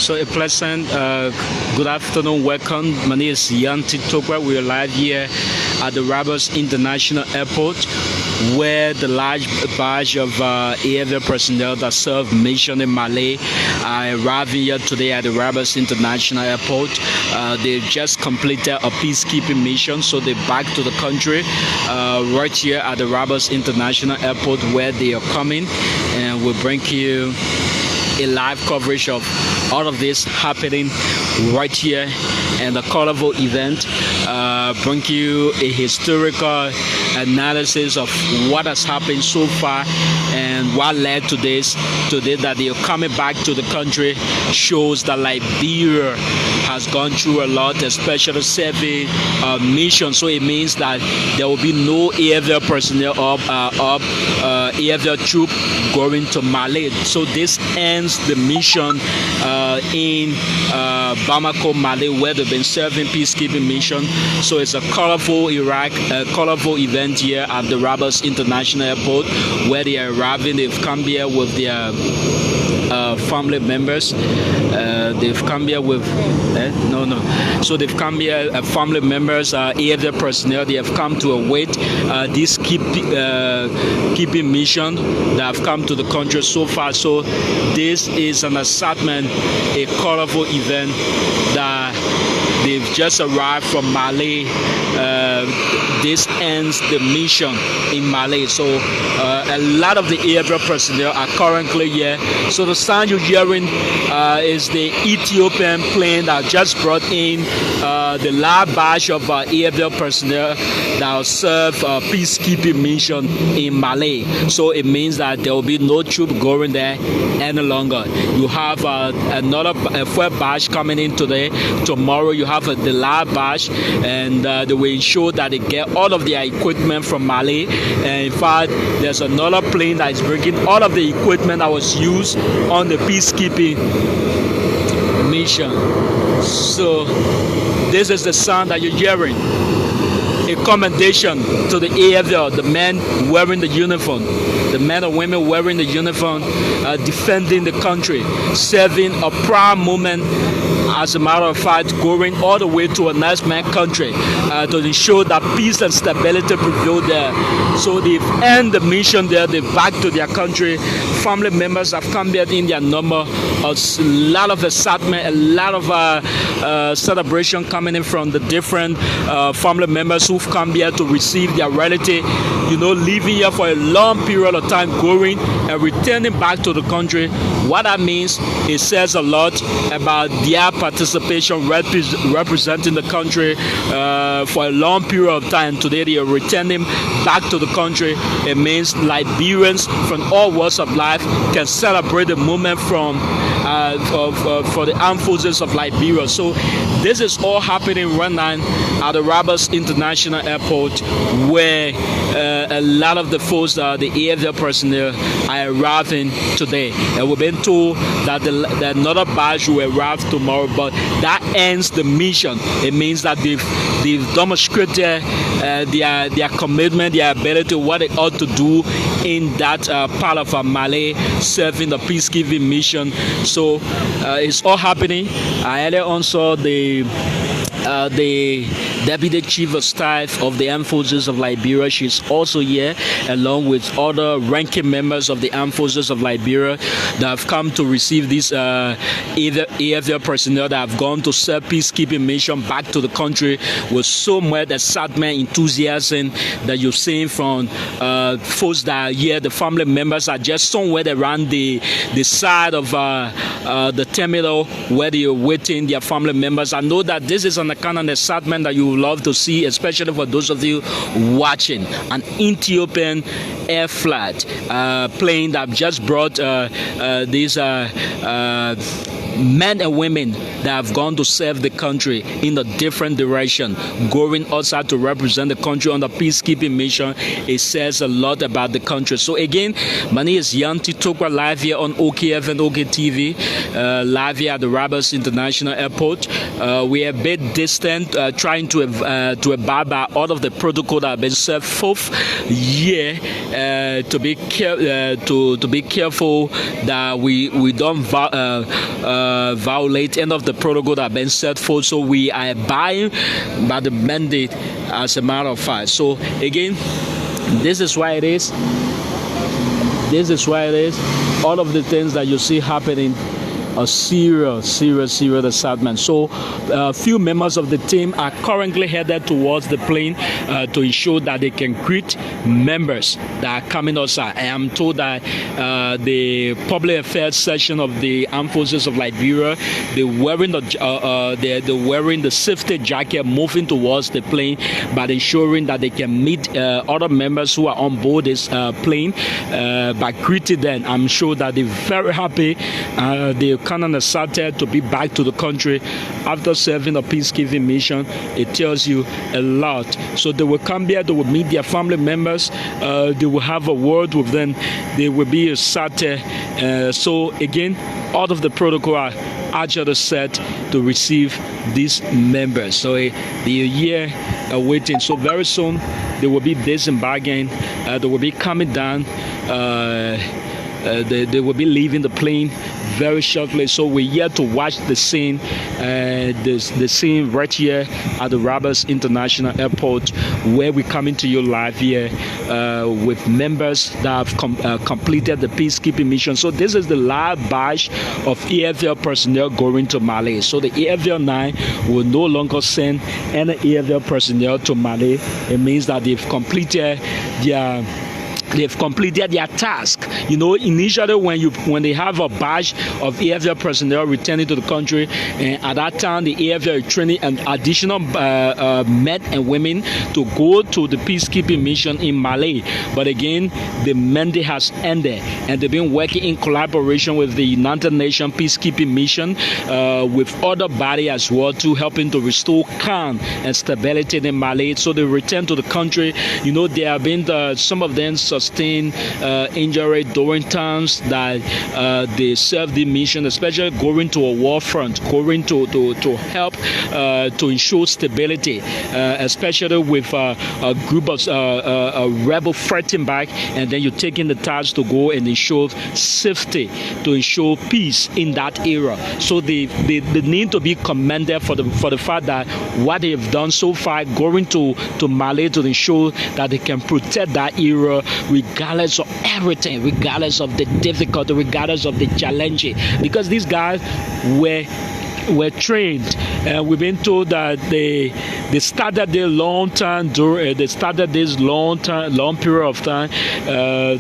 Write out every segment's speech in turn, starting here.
So a pleasant good afternoon, welcome. My name is Yanti Tokwa. We are live here at the Rabat International Airport, where the large batch of AFL personnel that serve mission in Mali are arriving here today at the Rabat International Airport. They just completed a peacekeeping mission, so they're back to the country right here at the Rabat International Airport, where they are coming, and we'll bring you a live coverage of all of this happening right here, and the colorful event bring you a historical analysis of what has happened so far and what led to this today, that they are coming back to the country. Shows that Liberia has gone through a lot, especially serving mission. So it means that there will be no AFL personnel or AFL troop going to Mali. So this ends the mission in Bamako, Mali, where they've been serving peacekeeping mission. So it's a colorful colorful event here at the Rabat International Airport, where they are arriving. They've come here with their family members. They've come here with So they've come here, family members, AFL personnel. They have come to await this keeping mission that have come to the country so far. So this is an excitement, a colorful event that they've just arrived from Mali. This ends the mission in Mali. So a lot of the AFL personnel are currently here. So the sound you're hearing is the Ethiopian plane that just brought in the large batch of AFL personnel that will serve peacekeeping mission in Mali. So it means that there will be no troop going there any longer. You have another full batch coming in today. Tomorrow you have the large batch, and they will ensure that they get all of their equipment from Mali. And in fact, there's another plane that is bringing all of the equipment that was used on the peacekeeping mission. So this is the sound that you're hearing. A commendation to the AFL, the men wearing the uniform, the men and women wearing the uniform, defending the country, serving a proud moment. As a matter of fact, going all the way to a nice man country to ensure that peace and stability prevail there. So they've ended the mission there. They're back to their country. Family members have come here in their number. A lot of excitement, a lot of celebration coming in from the different family members who've come here to receive their relative. Living here for a long period of time, going and returning back to the country. What that means, it says a lot about their participation, representing the country for a long period of time. Today they are returning back to the country. It means Liberians from all walks of life can celebrate the moment from for the armed forces of Liberia. So this is all happening right now at the Rabat International Airport, where a lot of the folks, the AFL personnel, are arriving today. And we've been told that another batch will arrive tomorrow, but that ends the mission. It means that they've demonstrated their commitment, their ability, what they ought to do in that part of Mali, serving the peacekeeping mission. So it's all happening. I earlier on saw the Deputy Chief of Staff of the Armed Forces of Liberia. She's also here, along with other ranking members of the Armed Forces of Liberia that have come to receive these AFL personnel that have gone to serve peacekeeping mission back to the country with so much excitement, enthusiasm that you're seeing from folks that are here. The family members are just somewhere around the side of the terminal where they are waiting their family members. I know that this is an kind of excitement that you would love to see, especially for those of you watching. An Ethiopian air flight plane that just brought these men and women that have gone to serve the country in a different direction, going outside to represent the country on the peacekeeping mission. It says a lot about the country. So again, my name is Yanti Tokwa, live here on OKF and OKTV, live here at the Rabat International Airport. We are a bit distant, trying to abide by all of the protocol that have been set forth here, to be careful that we don't violate any of the protocol that have been set forth. So we are abiding by the mandate as a matter of fact. So again, this is why it is. This is why it is. All of the things that you see happening are serious excitement. So a few members of the team are currently headed towards the plane to ensure that they can greet members that are coming outside. I am told that the public affairs section of the Armed Forces of Liberia, they're wearing the safety jacket, moving towards the plane, but ensuring that they can meet other members who are on board this plane by greeting them. I'm sure that they're very happy. They're kind of excited to be back to the country after serving a peacekeeping mission. It tells you a lot. So they will come here, they will meet their family members, they will have a word with them, they will be excited. So again, all of the protocol are actually set to receive these members. So they are here waiting. So very soon they will be disembarking, they will be coming down, they will be leaving the plane very shortly. So we're here to watch the scene, the scene right here at the Roberts International Airport, where we're coming to you live here with members that have completed the peacekeeping mission. So this is the last batch of AFL personnel going to Mali. So the AFL 9 will no longer send any AFL personnel to Mali. It means that they've completed their task. You know, initially when they have a batch of AFL personnel returning to the country, and at that time the AFL is training an additional men and women to go to the peacekeeping mission in Mali. But again, the mandate has ended, and they've been working in collaboration with the United Nations peacekeeping mission, with other bodies as well, to helping to restore calm and stability in Mali. So they return to the country. You know, there have been some of them sustain injury during times that they serve the mission, especially going to a war front, going to help to ensure stability, especially with a group of rebel fighting back, and then you're taking the task to go and ensure safety, to ensure peace in that era. So they need to be commended for the fact that what they have done so far, going to Mali to ensure that they can protect that era regardless of everything, regardless of the difficulty, regardless of the challenge, because these guys were trained, and we've been told that they started their long period of time,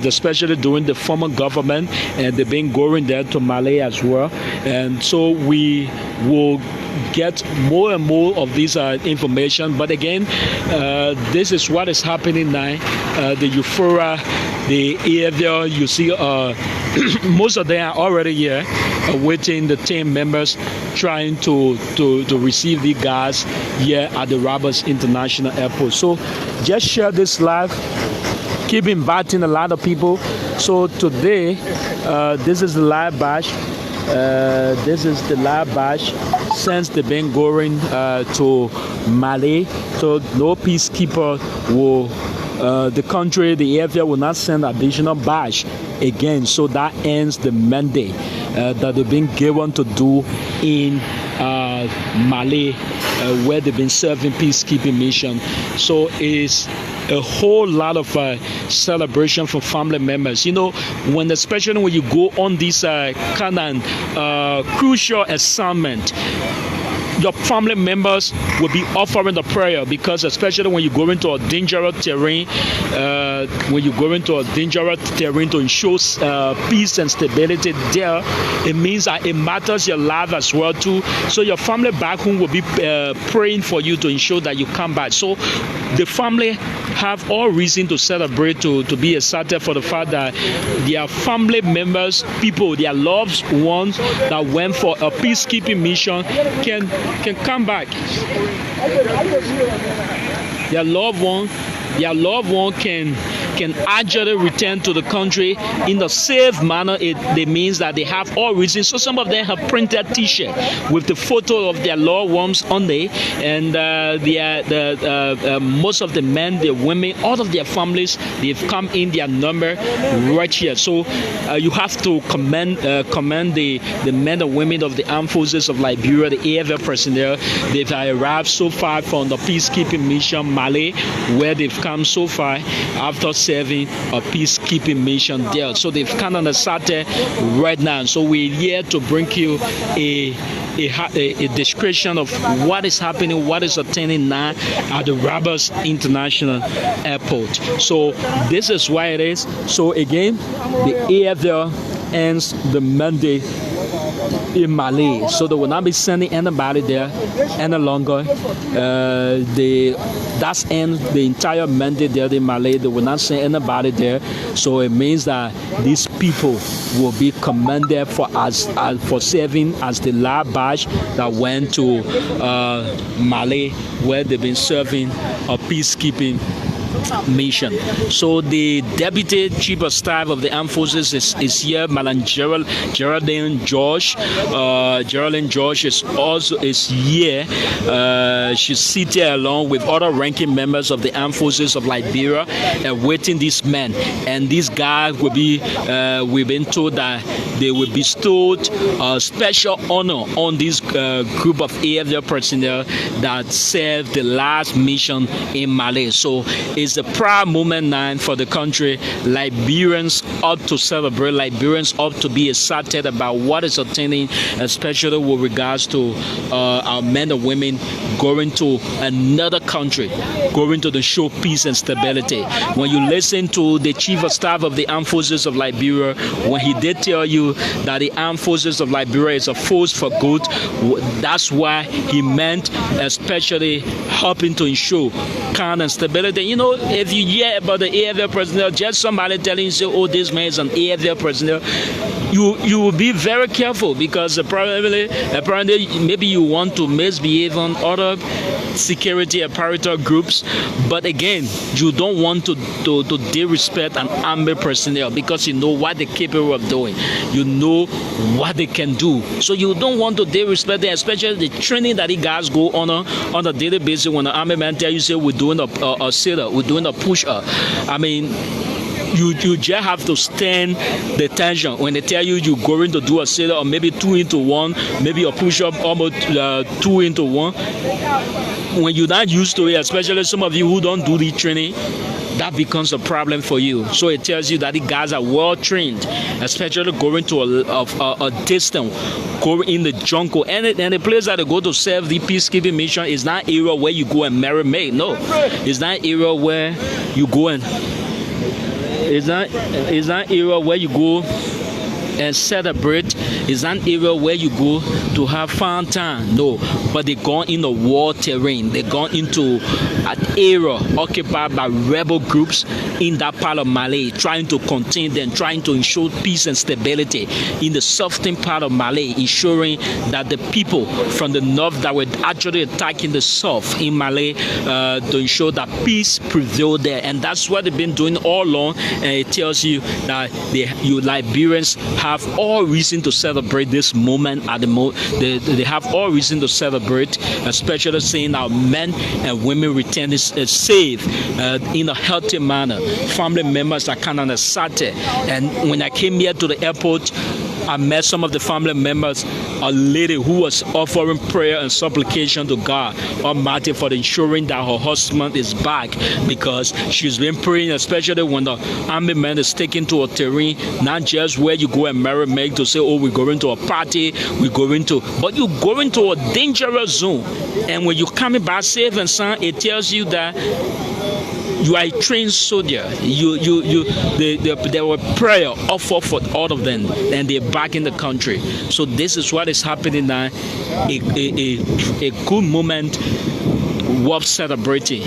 especially during the former government, and they've been going there to Mali as well. And so we will get more and more of this information. But again, this is what is happening now. The euphoria, the AFL, you see most of them are already here waiting, the team members trying to receive the guys here at the Roberts International Airport. So just share this live, keep inviting a lot of people. So today, this is the live batch. This is the live batch since they've been going to Mali. So no peacekeeper will, the country, the AFL will not send additional batch again. So that ends the mandate that they've been given to do in Mali, where they've been serving peacekeeping mission. So it's a whole lot of celebration for family members. You know, especially when you go on this kind of crucial assignment, your family members will be offering the prayer, because especially when you go into a dangerous terrain, to ensure peace and stability there, it means that it matters your life as well too. So your family back home will be praying for you to ensure that you come back. So the family have all reason to celebrate, to be excited for the fact that their family members, people, their loved ones that went for a peacekeeping mission can come back. Their loved one can actually return to the country in a safe manner. It means that they have all reasons. So some of them have printed T-shirts with the photo of their loved ones on there, and most of the men, the women, all of their families, they've come in their number right here. So you have to commend the men and women of the armed forces of Liberia, the AFL personnel. They've arrived so far from the peacekeeping mission Mali, where they've come so far after serving a peacekeeping mission there. So they've kind of started right now. So we're here to bring you a description of what is happening, what is attending now at the Rabat International Airport. So this is why it is. So again, the AFL ends the Monday in Mali, so they will not be sending anybody there any longer. That's end the entire mandate there in Mali. They will not send anybody there. So it means that these people will be commended for serving as the last batch that went to Mali, where they've been serving a peacekeeping mission. So the Deputy Chief of Staff of the Armed Forces is here, Madam Geraldine George. Geraldine George is here. She's seated along with other ranking members of the Armed Forces of Liberia, awaiting these men. And these guys will be, we've been told that they will bestow special honor on this group of AFL personnel that served the last mission in Mali. So it's a proud moment now for the country. Liberians ought to celebrate. Liberians ought to be excited about what is attaining, especially with regards to our men and women going to another country, going to show peace and stability. When you listen to the Chief of Staff of the Armed Forces of Liberia, when he did tell you that the Armed Forces of Liberia is a force for good, that's why he meant especially helping to ensure calm and stability. You know, if you hear about the AFL personnel, just somebody telling you, say, oh, this man is an AFL personnel, you will be very careful, because apparently maybe you want to misbehave on other security apparatus groups, but again, you don't want to disrespect an army personnel, because you know what they're capable of doing, you know what they can do. So you don't want to disrespect them, especially the training that the guys go on a daily basis. When the army man tell you, say, we're doing a sit-up, we're doing a push-up, I mean, you just have to stand the tension. When they tell you you're going to do a sit-up, or maybe 2 into 1, maybe a push-up almost 2 into 1, when you're not used to it, especially some of you who don't do the training, that becomes a problem for you. So it tells you that the guys are well trained, especially going to a distance, going in the jungle. And the place that they go to serve the peacekeeping mission is not area where you go and marry maid. No, it's not area where you go and it's not area where you go and celebrate. It's an area where you go to have fun time. No, but they gone in the war terrain. They gone into an area occupied by rebel groups in that part of Mali, trying to contain them, trying to ensure peace and stability in the southern part of Mali, ensuring that the people from the north that were actually attacking the south in Mali, to ensure that peace prevailed there. And that's what they've been doing all along. And it tells you that you Liberians have all reason to celebrate this moment. At the they have all reason to celebrate, especially seeing our men and women returning safe in a healthy manner. Family members are kind of excited. And when I came here to the airport, I met some of the family members, a lady who was offering prayer and supplication to God Almighty for ensuring that her husband is back, because she's been praying, especially when the army man is taken to a terrain, not just where you go and marry make to say, oh, we're going to a party, but you're going to a dangerous zone. And when you're coming back safe and sound, it tells you that you are a trained soldier. There were prayer offered for all of them, and they're back in the country. So this is what is happening now. A good moment worth celebrating.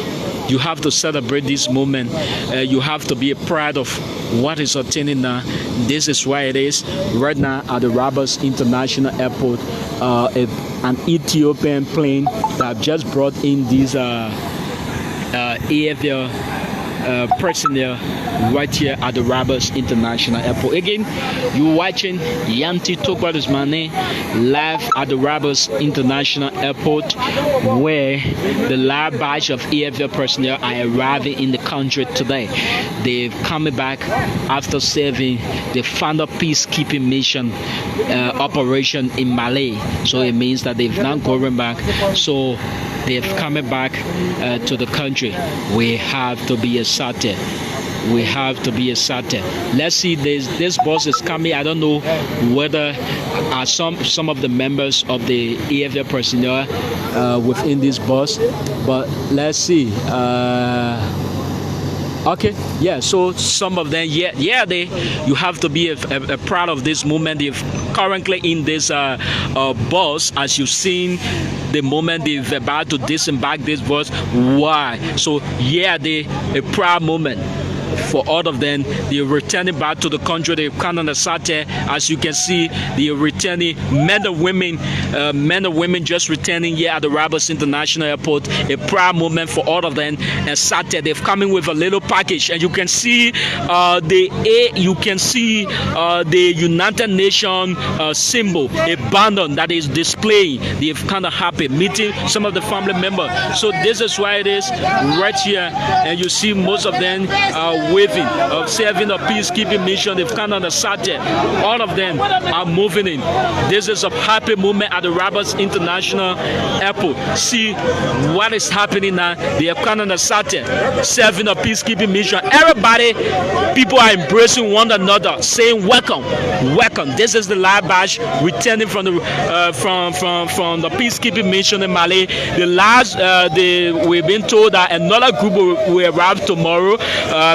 You have to celebrate this moment. You have to be proud of what is attaining now. This is why it is right now at the Rabat International Airport. An Ethiopian plane that just brought in these AFL personnel right here at the Rabat International Airport. Again, you're watching Yanti Tokwa is my name, live at the Rabat International Airport, where the large batch of AFL personnel are arriving in the country today. They've come back after serving the final peacekeeping mission operation in Mali. So it means that they've not going back. So they've come back to the country. We have to be excited. We have to be excited. Let's see, this bus is coming. I don't know whether some of the members of the AFL personnel within this bus, but let's see. Okay, yeah, so some of them, you have to be a proud of this movement. They're currently in this bus, as you've seen, the moment they're about to disembark this bus. Why? So, they a proud moment. For all of them, they're returning back to the country. They've come on the Saturday. As you can see, they're returning, men and women just returning here at the Rabat International Airport. A proud moment for all of them. And Saturday, they've come in with a little package, and you can see the United Nations symbol, a banner that is displaying. They're kind of happy meeting some of the family members. So this is why it is right here, and you see most of them waving, serving a peacekeeping mission. They've come on the Saturday. All of them are moving in. This is a happy moment at the Rabat International Airport. See what is happening now. They have come on the Saturday, serving a peacekeeping mission. Everybody, people are embracing one another, saying welcome, welcome. This is the live batch returning from the peacekeeping mission in Mali. We've been told that another group will arrive tomorrow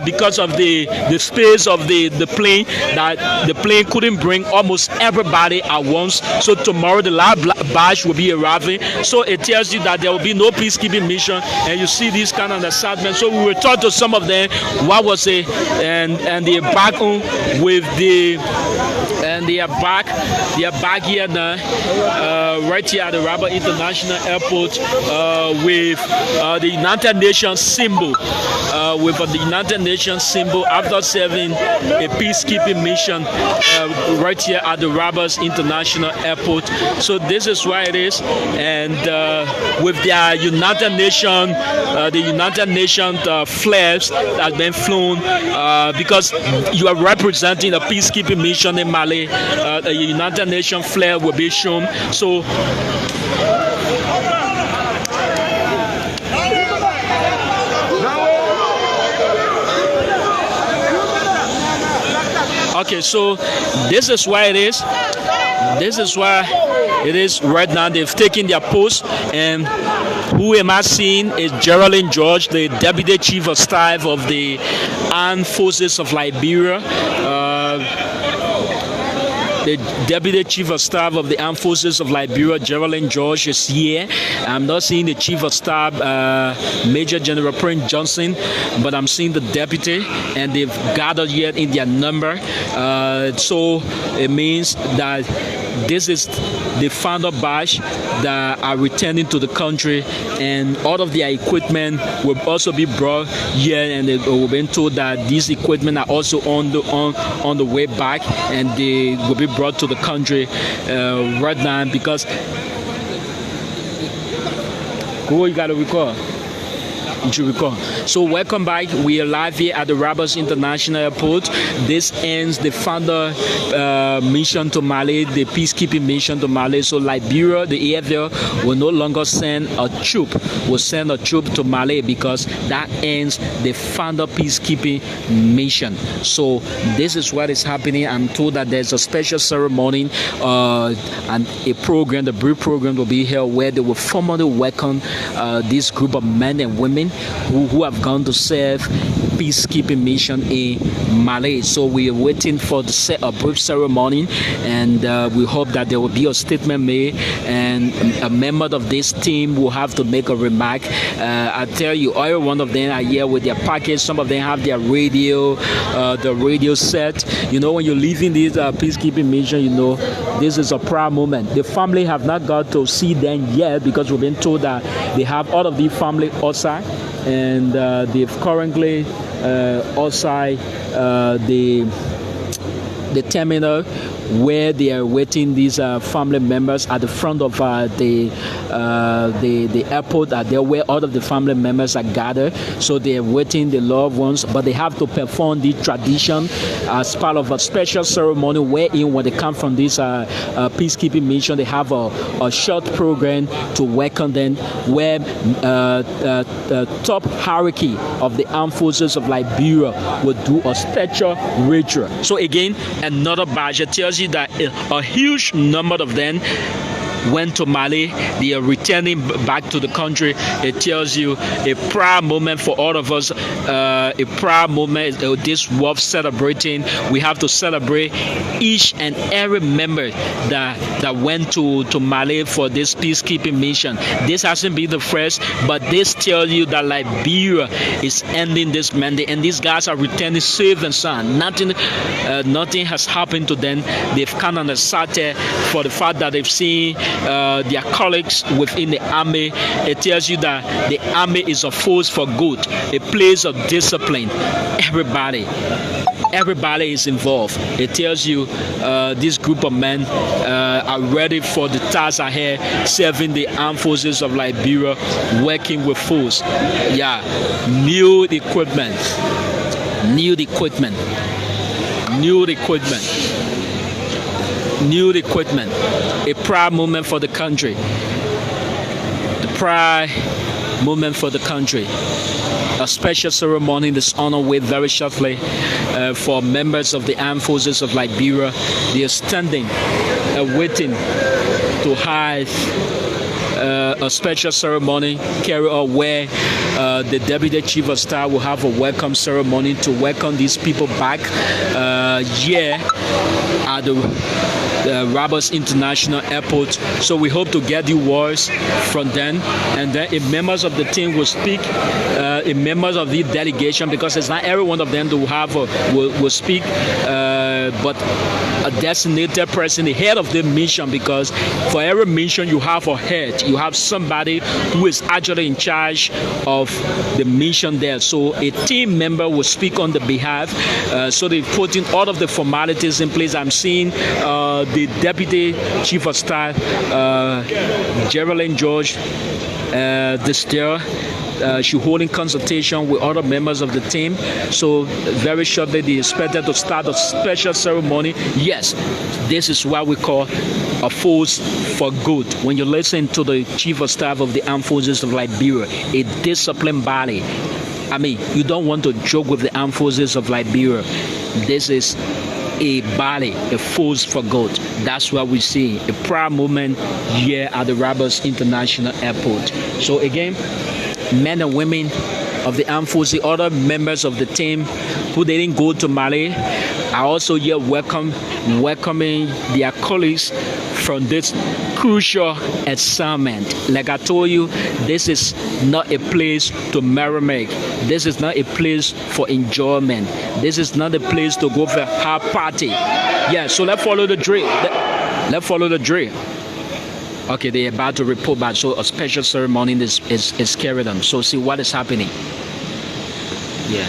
because of the space of the plane, that the plane couldn't bring almost everybody at once. So tomorrow the last batch will be arriving. So it tells you that there will be no peacekeeping mission, and you see these kind of excitement. So we will talk to some of them what was it, and they're back on with the, and they are back here now, right here at the Rabat International Airport, with the United Nations symbol, after serving a peacekeeping mission right here at the Rabat International Airport. So this is why it is, and with their United Nations, flags that have been flown, because you are representing a peacekeeping mission in Mali. A United Nations flag will be shown. So okay, so this is why it is. This is why it is right now. They've taken their post, and who am I seeing is Geraldine George, the Deputy Chief of Staff of the Armed Forces of Liberia. The Deputy Chief of Staff of the Armed Forces of Liberia, Geraldine George, is here. I'm not seeing the Chief of Staff, Major General Prince Johnson, but I'm seeing the Deputy, and they've gathered here in their number. So it means that this is the final batch that are returning to the country, and all of their equipment will also be brought here, and we've been told that these equipment are also on the way back, and they will be brought to the country right now, because who you gotta record? So welcome back. We are live here at the Rabat International Airport. This ends the final mission to Mali, the peacekeeping mission to Mali. So Liberia, the AFL, will no longer send a troop. Will send a troop to Mali, because that ends the final peacekeeping mission. So this is what is happening. I'm told that there's a special ceremony and a program, the brief program, will be held where they will formally welcome this group of men and women who have gone to serve peacekeeping mission in Mali. So we are waiting for a brief ceremony, and we hope that there will be a statement made, and a member of this team will have to make a remark. I tell you, every one of them are here with their package. Some of them have their radio, the radio set. You know, when you're leaving this peacekeeping mission, you know, this is a proud moment. The family have not got to see them yet, because we've been told that they have all of the family outside, and they've currently outside the terminal, where they are waiting these family members at the front of the airport, there where all of the family members are gathered. So they are waiting the loved ones, but they have to perform the tradition as part of a special ceremony wherein when they come from this peacekeeping mission, they have a short program to welcome them, where the top hierarchy of the armed forces of Liberia will do a special ritual. So again, another badge tells you that a huge number of them went to Mali. They are returning back to the country. It tells you a proud moment for all of us, a proud moment this worth celebrating. We have to celebrate each and every member that went to Mali for this peacekeeping mission. This hasn't been the first, but this tells you that Liberia is ending this mandate, and these guys are returning safe and sound. Nothing has happened to them. They've kind of excited for the fact that they've seen their colleagues within the army. It tells you that the army is a force for good, a place of discipline. Everybody is involved. It tells you this group of men are ready for the task ahead, serving the armed forces of Liberia, working with force. Yeah, new equipment. A proud moment for the country. A special ceremony is on the way very shortly for members of the armed forces of Liberia. They are standing, waiting to have a special ceremony carry out where the Deputy Chief of Staff will have a welcome ceremony to welcome these people back here at the Rabat International Airport. So we hope to get you words from them, and then if members of the team will speak, if members of the delegation, because it's not every one of them will have will speak, but a designated person, the head of the mission, because for every mission you have a head, you have somebody who is actually in charge of the mission there. So a team member will speak on the behalf. So they're putting all of the formalities in place. I'm seeing the Deputy Chief of Staff, Geraldine George, Distill. She's holding consultation with other members of the team. So very shortly they expected to start a special ceremony. Yes, this is what we call a force for good. When you listen to the Chief of Staff of the Armed Forces of Liberia, a disciplined body. I mean, you don't want to joke with the Armed Forces of Liberia. This is a body, a force for good. That's what we see. A proud moment here at the Rabat International Airport. So again, men and women of the armed forces, other members of the team who didn't go to Mali, are also here welcoming their colleagues from this crucial assignment. Like I told you, this is not a place to merriment. This is not a place for enjoyment. This is not a place to go for a hard party. Yeah, so let's follow the drill. Let's follow the drill. Okay, they're about to report back. So a special ceremony is carried on. So see what is happening. Yeah,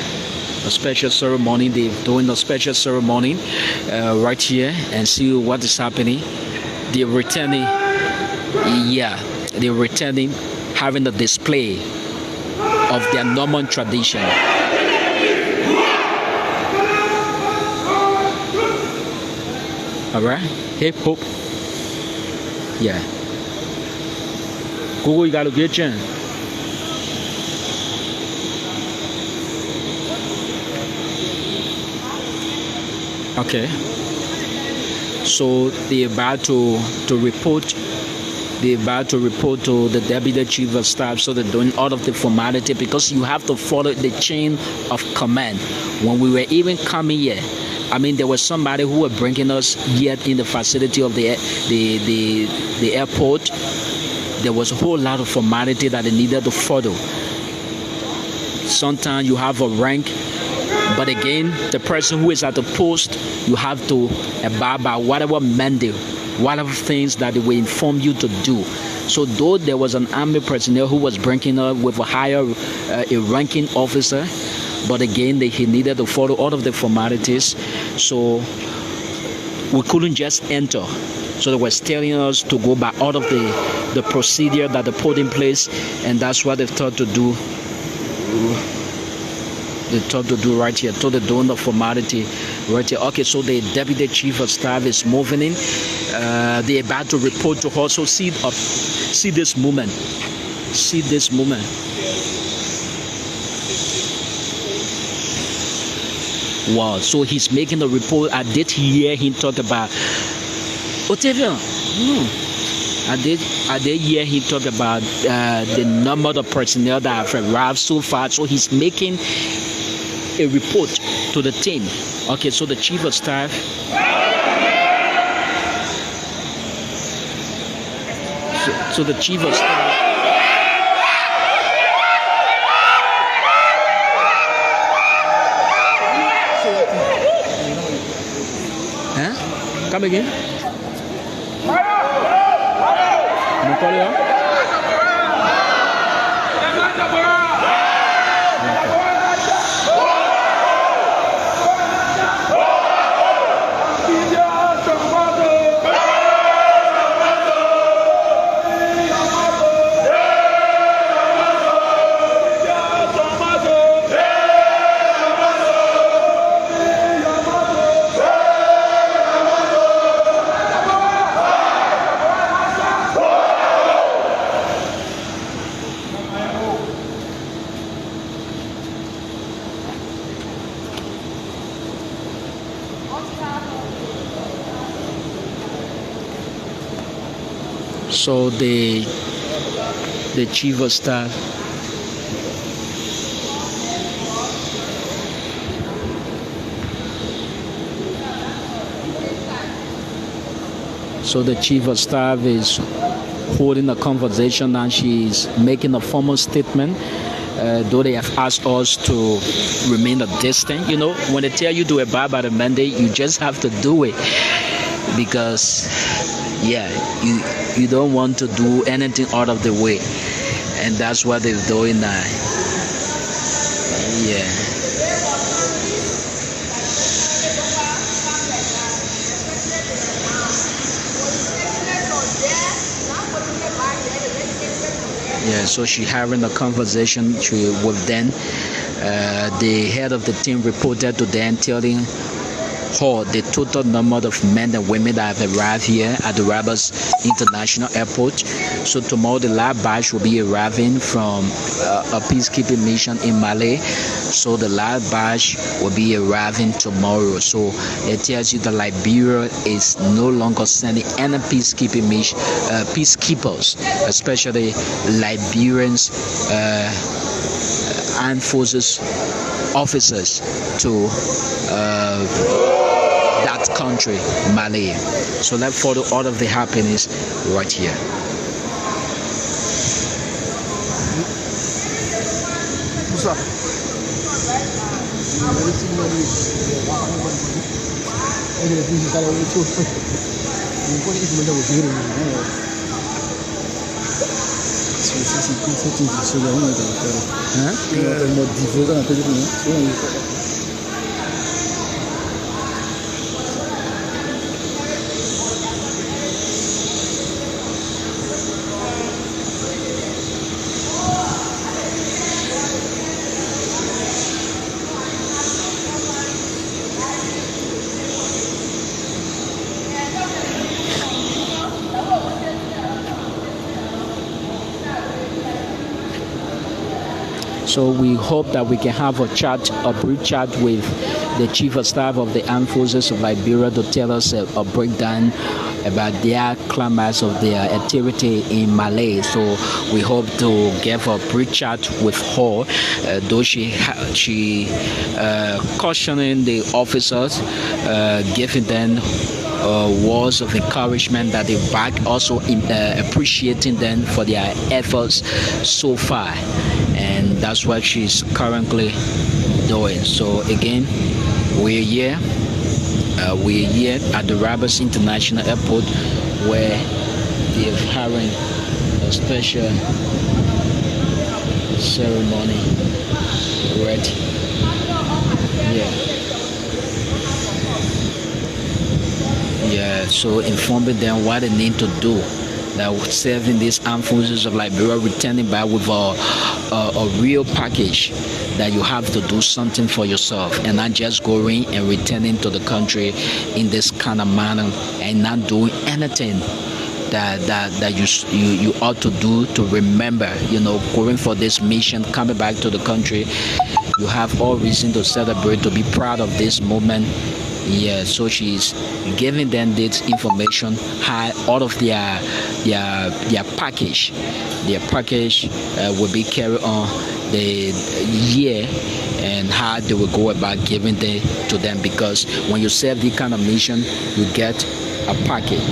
a special ceremony. They're doing a special ceremony right here, and see what is happening. They're returning. Yeah, they're returning, having a display of their Norman tradition. All right, hip hop. Yeah. Google, you gotta get you. Okay. So they're about to report. They're about to report to the Deputy Chief of Staff. So they're doing all of the formality, because you have to follow the chain of command. When we were even coming here, I mean, there was somebody who were bringing us here in the facility of the airport. There was a whole lot of formality that they needed to follow. Sometimes you have a rank, but again, the person who is at the post, you have to abide by whatever mandate, whatever things that they will inform you to do. So though there was an army personnel who was bringing up with a higher a ranking officer, but again, he needed to follow all of the formalities, so we couldn't just enter. So they were telling us to go by all of the procedure that they put in place, and that's what they thought to do. They thought to do right here. So they're doing the formality right here. Okay, so the deputy chief of staff is moving in. They're about to report to her. So see this moment. See this moment. Wow. So he's making a report. I did hear him talk about Otavio. I did hear him talk about the number of personnel that have arrived so far. So he's making a report to the team. Okay, so the chief of staff. So the chief of staff. Huh? Come again? So the chief of staff. So the chief of staff is holding a conversation and she's making a formal statement. Though they have asked us to remain a distance, you know, when they tell you to abide by the mandate, you just have to do it, because yeah, you don't want to do anything out of the way, and that's what they're doing now. Yeah. Yeah, so she having a conversation with them. The head of the team reported to them, telling her the total number of men and women that have arrived here at the Rabat International Airport. So tomorrow the last batch will be arriving from a peacekeeping mission in Mali. So the last batch will be arriving tomorrow. So it tells you that Liberia is no longer sending any peacekeeping mission, peacekeepers, especially Liberians, armed forces officers to that country, Mali. So let's follow all of the happenings right here. So we hope that we can have a brief chat with the Chief of Staff of the Armed Forces of Liberia to tell us a breakdown about their climax of their activity in Mali. So we hope to give a brief chat with her, though she cautioning the officers, giving them words of encouragement that they back, also appreciating them for their efforts so far, and that's what she's currently doing. So again, we're here at the Rabat International Airport, where they're having a special ceremony right Yeah, so informing them what they need to do. That serving these armed forces of Liberia, returning back with a real package that you have to do something for yourself and not just going and returning to the country in this kind of manner and not doing anything that you ought to do to remember, going for this mission, coming back to the country. You have all reason to celebrate, to be proud of this moment. Yeah, so she's giving them this information, how all of their package, will be carried on the year, and how they will go about giving them to them. Because when you serve this kind of mission, you get a package.